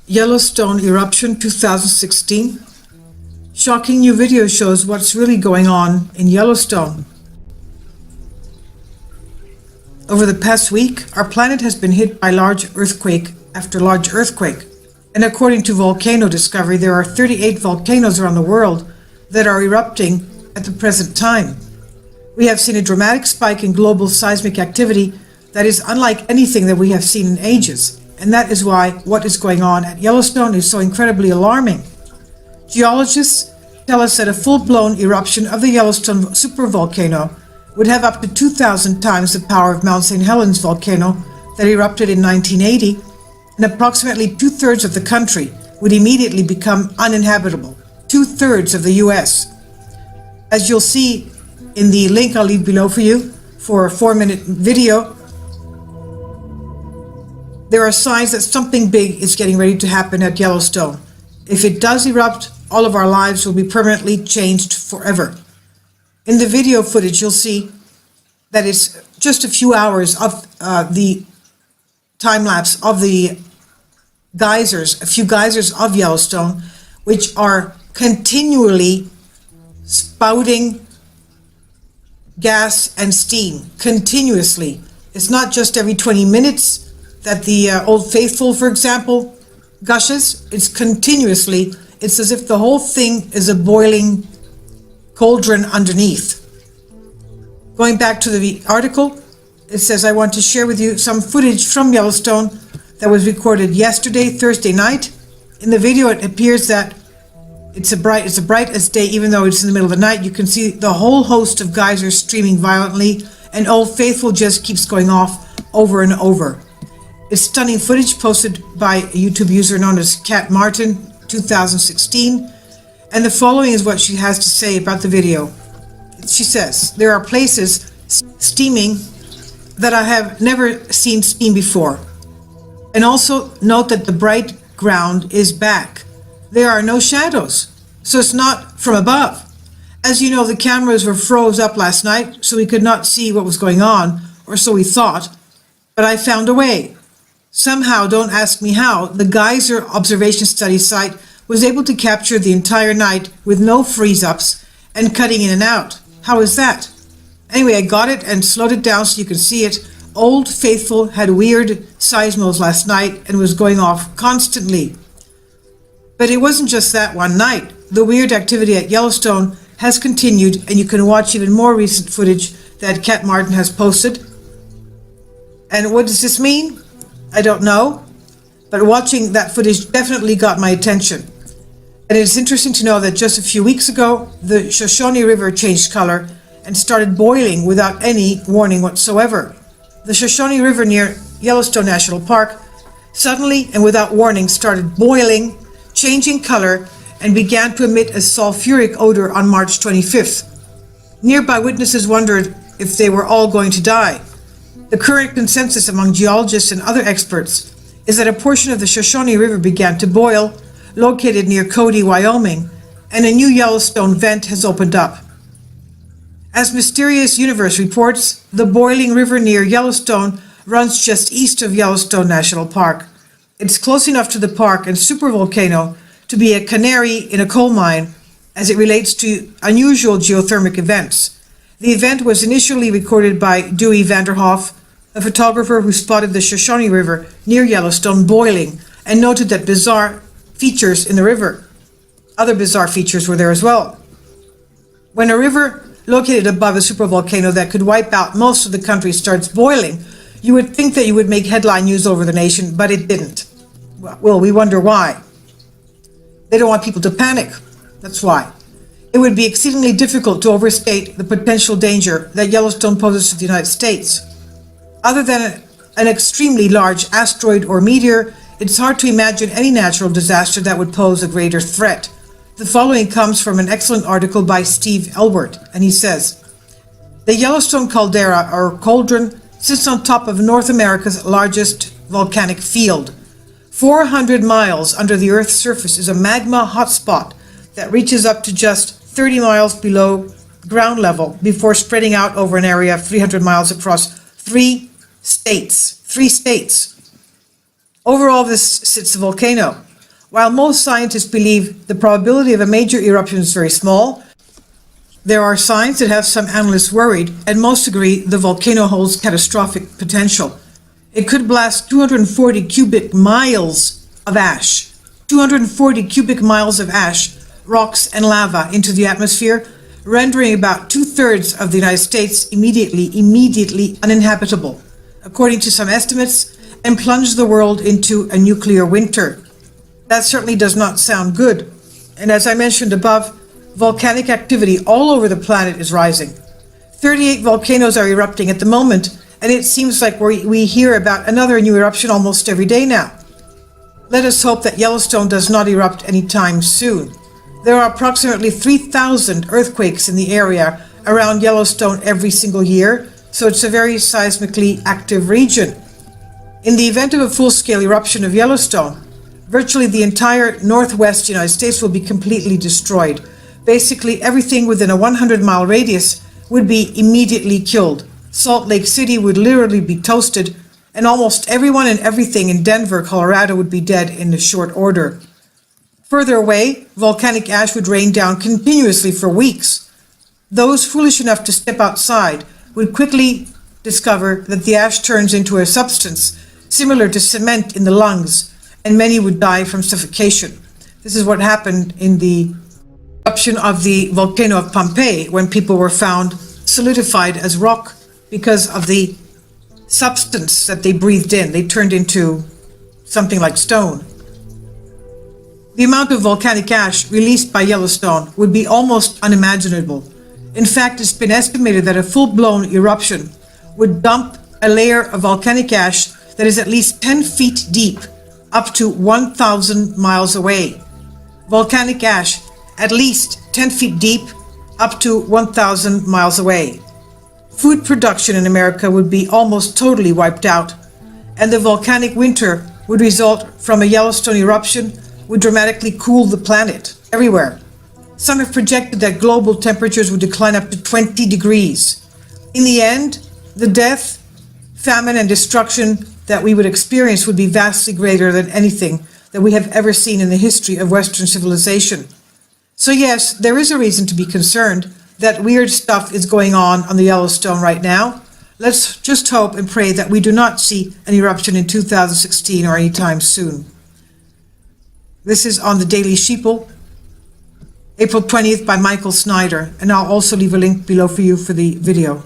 Yellowstone Eruption 2016. Shocking new video shows what's really going on in Yellowstone. Over the past week, our planet has been hit by large earthquake after large earthquake. And according to Volcano Discovery, there are 38 volcanoes around the world that are erupting at the present time. We have seen a dramatic spike in global seismic activity that is unlike anything that we have seen in ages. And that is why what is going on at Yellowstone is so incredibly alarming. Geologists tell us that a full-blown eruption of the Yellowstone supervolcano would have up to 2,000 times the power of Mount St. Helens volcano that erupted in 1980, and approximately 2/3 of the country would immediately become uninhabitable. 2/3 of the US. As you'll see in the link I'll leave below for you for a 4-minute video, there are signs that something big is getting ready to happen at Yellowstone. If it does erupt, all of our lives will be permanently changed forever. In the video footage, you'll see that it's just a few hours of the time-lapse of the geysers, a few geysers of Yellowstone, which are continually spouting gas and steam, continuously. It's not just every 20 minutes that the Old Faithful, for example, gushes. It's continuously. It's as if the whole thing is a boiling cauldron underneath. Going back to the article, it says, I want to share with you some footage from Yellowstone that was recorded yesterday, Thursday night. In the video, it appears that it's a bright as day, even though it's in the middle of the night. You can see the whole host of geysers streaming violently, and Old Faithful just keeps going off over and over. It's stunning footage posted by a YouTube user known as Cat Martin 2016, and the following is what she has to say about the video. She says, there are places steaming that I have never seen steam before. And also note that the bright ground is back. There are no shadows, so it's not from above. As you know, the cameras were froze up last night, so we could not see what was going on, or so we thought, but I found a way. Somehow, don't ask me how, the geyser observation study site was able to capture the entire night with no freeze-ups and cutting in and out. How is that? Anyway, I got it and slowed it down so you can see it. Old Faithful had weird seismos last night and was going off constantly. But it wasn't just that one night. The weird activity at Yellowstone has continued, and you can watch even more recent footage that Cat Martin has posted. And what does this mean? I don't know, but watching that footage definitely got my attention. And it's interesting to know that just a few weeks ago, the Shoshone River changed color and started boiling without any warning whatsoever. The Shoshone River near Yellowstone National Park suddenly and without warning started boiling, changing color, and began to emit a sulfuric odor on March 25th. Nearby witnesses wondered if they were all going to die. The current consensus among geologists and other experts is that a portion of the Shoshone River began to boil, located near Cody, Wyoming, and a new Yellowstone vent has opened up. As Mysterious Universe reports, the boiling river near Yellowstone runs just east of Yellowstone National Park. It's close enough to the park and supervolcano to be a canary in a coal mine as it relates to unusual geothermic events. The event was initially recorded by Dewey Vanderhoff, a photographer who spotted the Shoshone River near Yellowstone boiling and noted that bizarre features in the river. Other bizarre features were there as well. When a river located above a supervolcano that could wipe out most of the country starts boiling, you would think that you would make headline news over the nation, but it didn't. Well, we wonder why. They don't want people to panic. That's why. It would be exceedingly difficult to overstate the potential danger that Yellowstone poses to the United States. Other than an extremely large asteroid or meteor, it's hard to imagine any natural disaster that would pose a greater threat. The following comes from an excellent article by Steve Elbert, and he says, the Yellowstone caldera, or cauldron, sits on top of North America's largest volcanic field. 400 miles under the Earth's surface is a magma hotspot that reaches up to just 30 miles below ground level before spreading out over an area of 300 miles across three states. Over all this sits a volcano. While most scientists believe the probability of a major eruption is very small, there are signs that have some analysts worried, and most agree the volcano holds catastrophic potential. It could blast 240 cubic miles of ash, 240 cubic miles of ash, rocks, and lava into the atmosphere, rendering about 2/3 of the United States immediately uninhabitable, according to some estimates, and plunge the world into a nuclear winter. That certainly does not sound good. And as I mentioned above, volcanic activity all over the planet is rising. 38 volcanoes are erupting at the moment, and it seems like we hear about another new eruption almost every day now. Let us hope that Yellowstone does not erupt anytime soon. There are approximately 3,000 earthquakes in the area around Yellowstone every single year, so it's a very seismically active region. In the event of a full-scale eruption of Yellowstone, virtually the entire northwest United States will be completely destroyed. Basically, everything within a 100-mile radius would be immediately killed. Salt Lake City would literally be toasted, and almost everyone and everything in Denver, Colorado would be dead in a short order. Further away, volcanic ash would rain down continuously for weeks. Those foolish enough to step outside would quickly discover that the ash turns into a substance similar to cement in the lungs, and many would die from suffocation. This is what happened in the eruption of the volcano of Pompeii, when people were found solidified as rock because of the substance that they breathed in. They turned into something like stone. The amount of volcanic ash released by Yellowstone would be almost unimaginable. In fact, it's been estimated that a full-blown eruption would dump a layer of volcanic ash that is at least 10 feet deep, up to 1,000 miles away. Volcanic ash at least 10 feet deep, up to 1,000 miles away. Food production in America would be almost totally wiped out, and the volcanic winter would result from a Yellowstone eruption would dramatically cool the planet everywhere. Some have projected that global temperatures would decline up to 20 degrees. In the end, the death, famine, and destruction that we would experience would be vastly greater than anything that we have ever seen in the history of Western civilization. So yes, there is a reason to be concerned that weird stuff is going on the Yellowstone right now. Let's just hope and pray that we do not see an eruption in 2016 or anytime soon. This is on the Daily Sheeple, April 20th by Michael Snyder, and I'll also leave a link below for you for the video.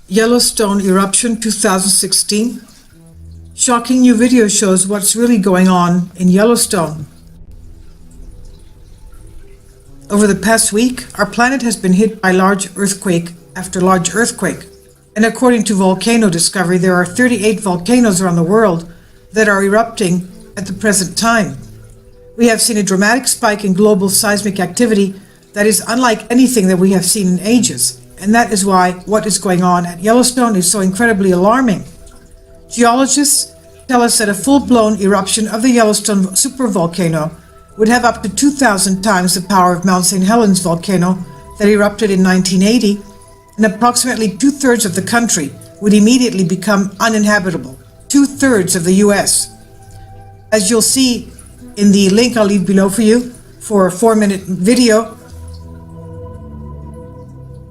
Yellowstone Eruption 2016. Shocking new video shows what's really going on in Yellowstone. Over the past week, our planet has been hit by large earthquake after large earthquake. And according to Volcano Discovery, there are 38 volcanoes around the world that are erupting at the present time. We have seen a dramatic spike in global seismic activity that is unlike anything that we have seen in ages. And that is why what is going on at Yellowstone is so incredibly alarming. Geologists tell us that a full-blown eruption of the Yellowstone supervolcano would have up to 2,000 times the power of Mount St. Helens volcano that erupted in 1980, and approximately two-thirds of the country would immediately become uninhabitable. Two-thirds of the US. As you'll see in the link I'll leave below for you for a 4-minute video,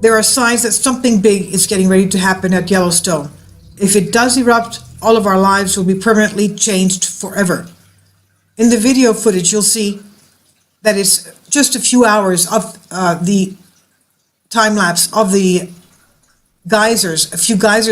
there are signs that something big is getting ready to happen at Yellowstone. If it does erupt, all of our lives will be permanently changed forever. In the video footage, you'll see that it's just a few hours of the time lapse of the geysers, a few geysers